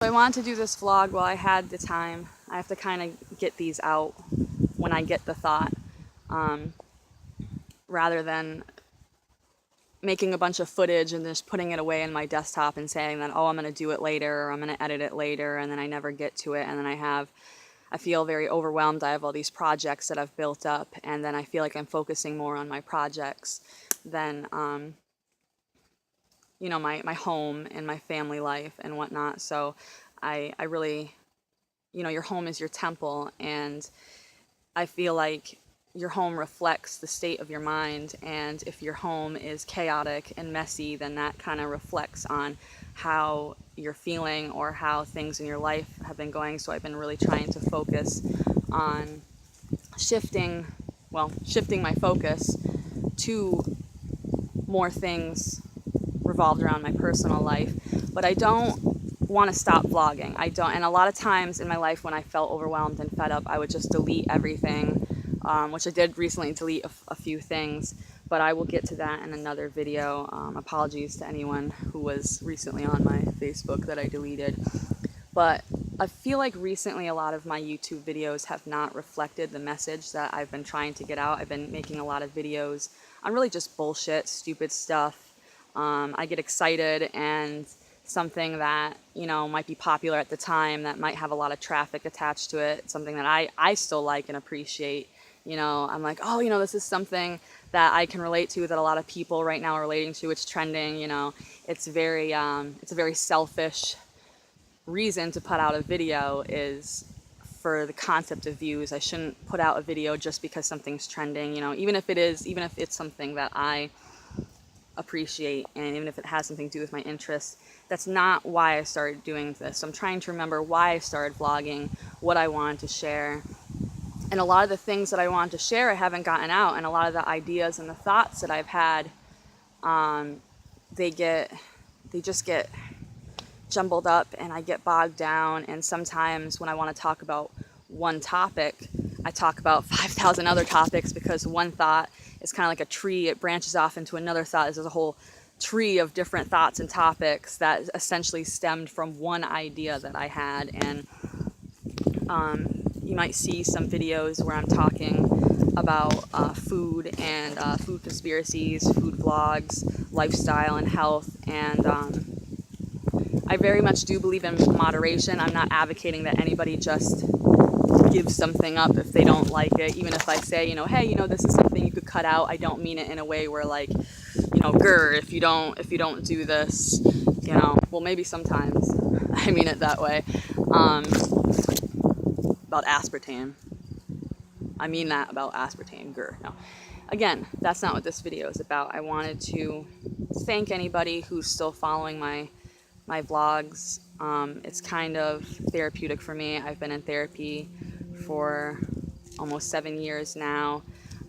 So I wanted to do this vlog while I had the time. I have to kind of get these out when I get the thought, rather than making a bunch of footage and just putting it away in my desktop and saying that, oh, I'm going to do it later, or I'm going to edit it later, and then I never get to it, and then I feel very overwhelmed. I have all these projects that I've built up, and then I feel like I'm focusing more on my projects than, my home and my family life and whatnot. So I really, your home is your temple, and I feel like your home reflects the state of your mind, and if your home is chaotic and messy, then that kind of reflects on how you're feeling or how things in your life have been going. So I've been really trying to focus on shifting my focus to more things revolved around my personal life. But I don't want to stop vlogging. And a lot of times in my life when I felt overwhelmed and fed up, I would just delete everything, which I did recently delete a few things, but I will get to that in another video. Apologies to anyone who was recently on my Facebook that I deleted. But I feel like recently a lot of my YouTube videos have not reflected the message that I've been trying to get out. I've been making a lot of videos on really just bullshit, stupid stuff. I get excited, and something that, might be popular at the time, that might have a lot of traffic attached to it, something that I still like and appreciate. I'm like, oh, this is something that I can relate to, that a lot of people right now are relating to. It's trending, it's a very selfish reason to put out a video, is for the concept of views. I shouldn't put out a video just because something's trending, even if it's something that I appreciate, and even if it has something to do with my interests. That's not why I started doing this. So I'm trying to remember why I started vlogging, what I wanted to share. And a lot of the things that I wanted to share I haven't gotten out, and a lot of the ideas and the thoughts that I've had, they just get jumbled up, and I get bogged down. And sometimes when I want to talk about one topic, I talk about 5,000 other topics, because one thought is kind of like a tree. It branches off into another thought. There's a whole tree of different thoughts and topics that essentially stemmed from one idea that I had. And you might see some videos where I'm talking about food and food conspiracies, food vlogs, lifestyle and health. And I very much do believe in moderation. I'm not advocating that anybody just give something up if they don't like it. Even if I say, hey, this is something you could cut out, I don't mean it in a way where, like, grr, if you don't do this, well, maybe sometimes I mean it that way. About aspartame. I mean that about aspartame, grr. No. Again, that's not what this video is about. I wanted to thank anybody who's still following my vlogs. It's kind of therapeutic for me. I've been in therapy for almost 7 years now.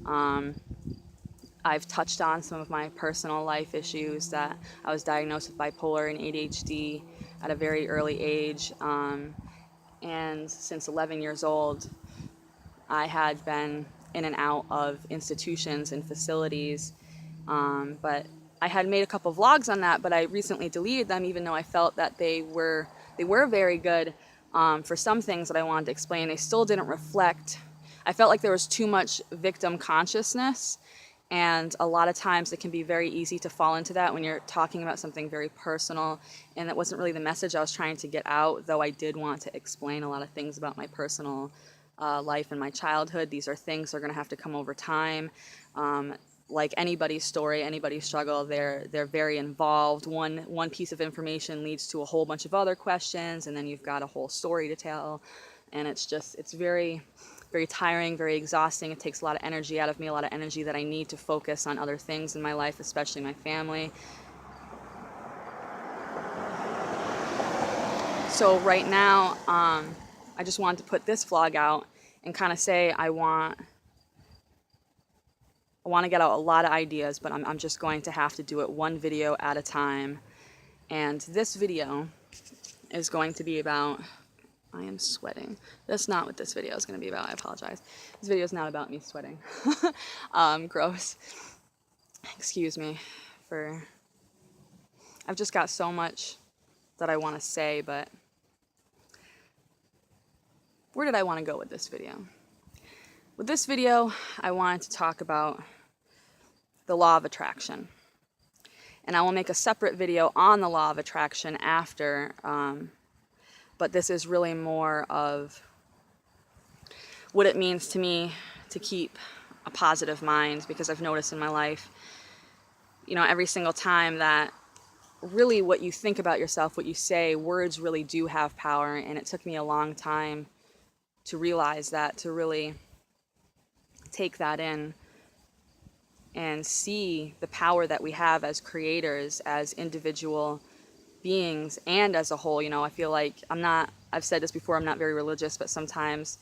I've touched on some of my personal life issues, that I was diagnosed with bipolar and ADHD at a very early age. And since 11 years old, I had been in and out of institutions and facilities. But I had made a couple vlogs on that, but I recently deleted them, even though I felt that they were very good for some things that I wanted to explain. They still didn't reflect. I felt like there was too much victim consciousness, and a lot of times it can be very easy to fall into that when you're talking about something very personal, and that wasn't really the message I was trying to get out, though I did want to explain a lot of things about my personal life and my childhood. These are things that are going to have to come over time. Like anybody's story, anybody's struggle, they're very involved. One piece of information leads to a whole bunch of other questions, and then you've got a whole story to tell, and it's very, very tiring, very exhausting. It takes a lot of energy out of me, a lot of energy that I need to focus on other things in my life, especially my family. So right now, I just wanted to put this vlog out and kind of say I want to get out a lot of ideas, but I'm just going to have to do it one video at a time. And this video is going to be about, I am sweating. That's not what this video is going to be about. I apologize. This video is not about me sweating. Gross. Excuse me I've just got so much that I want to say, but where did I want to go with this video? With this video, I wanted to talk about the law of attraction. And I will make a separate video on the law of attraction after, but this is really more of what it means to me to keep a positive mind, because I've noticed in my life, every single time that really what you think about yourself, what you say, words really do have power. And it took me a long time to realize that, to really take that in and see the power that we have as creators, as individual beings, and as a whole. I feel like I've said this before, I'm not very religious, but sometimes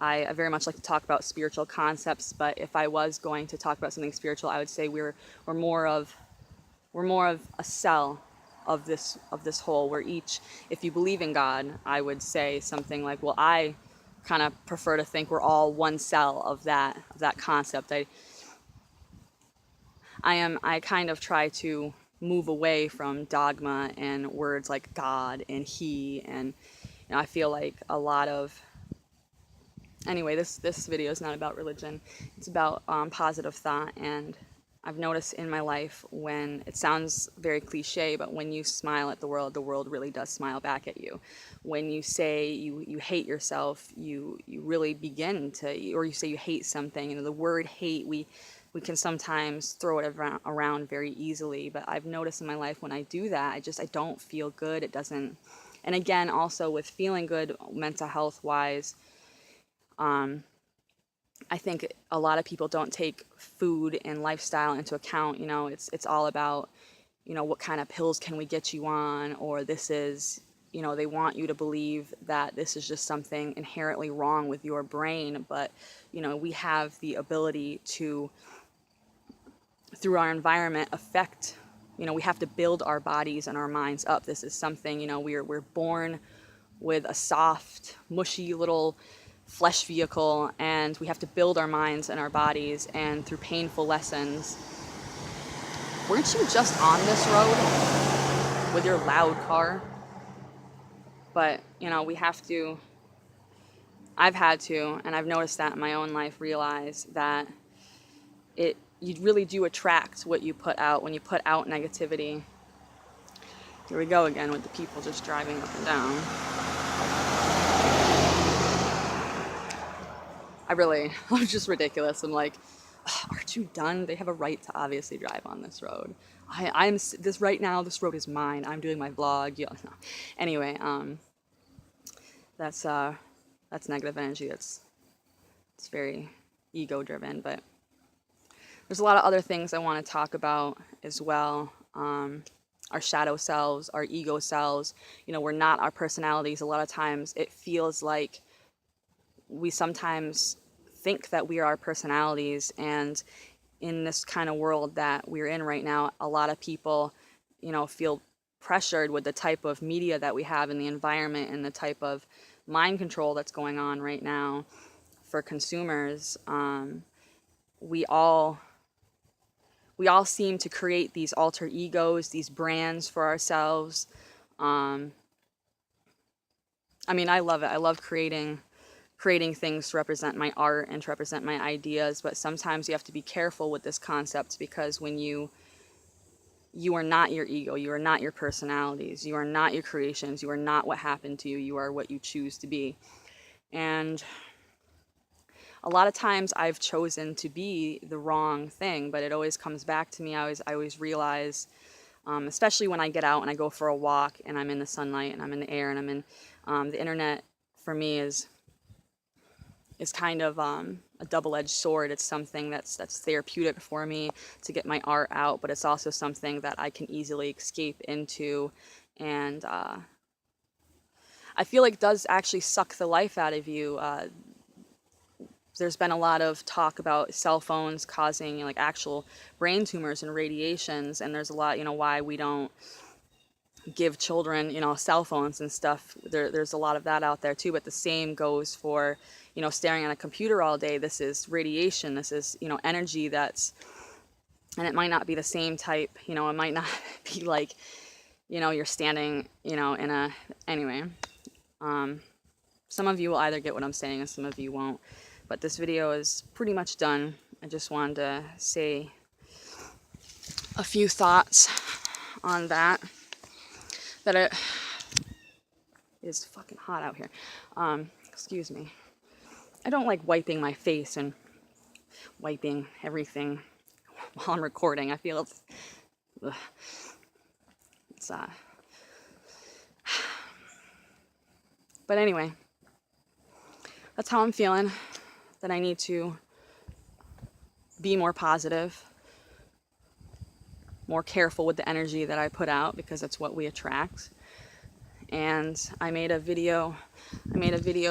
I very much like to talk about spiritual concepts. But if I was going to talk about something spiritual, I would say we're more of a cell of this whole. We're each, if you believe in God, I would say something like, well, I kind of prefer to think we're all one cell of that concept. I kind of try to move away from dogma and words like God and He, and I feel like a lot of, anyway, this video is not about religion. It's about positive thought. And I've noticed in my life, when it sounds very cliche, but when you smile at the world really does smile back at you. When you say you hate yourself, you really begin to, or you say you hate something. The word hate, we can sometimes throw it around very easily. But I've noticed in my life, when I do that, I don't feel good. It doesn't. And again, also with feeling good, mental health wise, I think a lot of people don't take food and lifestyle into account. It's all about, what kind of pills can we get you on, or this is, they want you to believe that this is just something inherently wrong with your brain. But, we have the ability to, through our environment, affect, we have to build our bodies and our minds up. This is something, we're born with a soft, mushy little flesh vehicle, and we have to build our minds and our bodies, and through painful lessons. Weren't you just on this road with your loud car? But we have to, I've had to, and I've noticed that in my own life, realize that you really do attract what you put out. When you put out negativity, here we go again with the people just driving up and down. I'm just ridiculous. I'm like, aren't you done? They have a right to obviously drive on this road. I'm this right now. This road is mine. I'm doing my vlog. No. Anyway, that's negative energy. It's very ego driven. But there's a lot of other things I want to talk about as well. Our shadow selves, our ego selves. We're not our personalities. A lot of times it feels like we sometimes think that we are our personalities, and in this kind of world that we're in right now, a lot of people, feel pressured with the type of media that we have in the environment and the type of mind control that's going on right now for consumers. We all seem to create these alter egos, these brands for ourselves. I love it. I love creating things to represent my art and to represent my ideas, but sometimes you have to be careful with this concept, because when you are not your ego, you are not your personalities, you are not your creations, you are not what happened to you, you are what you choose to be. And a lot of times I've chosen to be the wrong thing, but it always comes back to me. I always realize, especially when I get out and I go for a walk and I'm in the sunlight and I'm in the air and I'm in the internet, for me is kind of a double-edged sword. It's something that's therapeutic for me to get my art out, but it's also something that I can easily escape into, and I feel like does actually suck the life out of you. There's been a lot of talk about cell phones causing like actual brain tumors and radiations, and there's a lot, why we don't give children, cell phones and stuff. There's a lot of that out there too, but the same goes for, staring at a computer all day. This is radiation. This is, energy and it might not be the same type, it might not be like, you're standing, anyway. Some of you will either get what I'm saying and some of you won't. But this video is pretty much done. I just wanted to say a few thoughts on that. That it is fucking hot out here. Excuse me. I don't like wiping my face and wiping everything while I'm recording. I feel it's but anyway, that's how I'm feeling, that I need to be more positive, more careful with the energy that I put out, because that's what we attract. And I made a video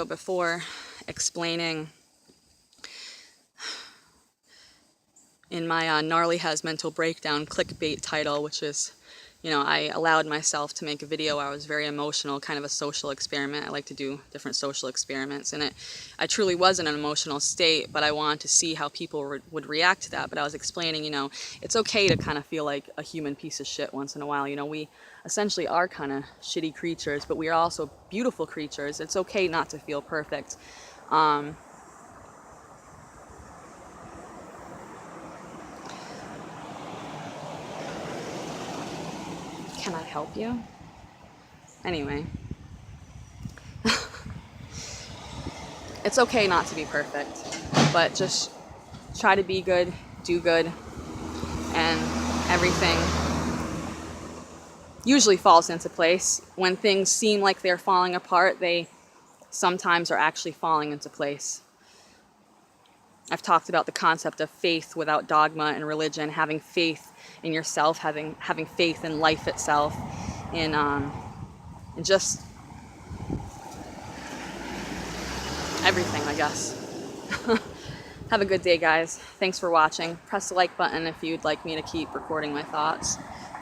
before explaining in my Narlee has mental breakdown clickbait title, which is, you know, I allowed myself to make a video where I was very emotional, kind of a social experiment. I like to do different social experiments, and I truly was in an emotional state, but I wanted to see how people would react to that. But I was explaining, you know, it's okay to kind of feel like a human piece of shit once in a while. You know, we essentially are kind of shitty creatures, but we are also beautiful creatures. It's okay not to feel perfect. Can I help you? Anyway. It's okay not to be perfect, but just try to be good, do good, and everything usually falls into place. When things seem like they're falling apart, they sometimes are actually falling into place. I've talked about the concept of faith without dogma and religion, having faith in yourself, having faith in life itself, in just everything, I guess. Have a good day, guys. Thanks for watching. Press the like button if you'd like me to keep recording my thoughts.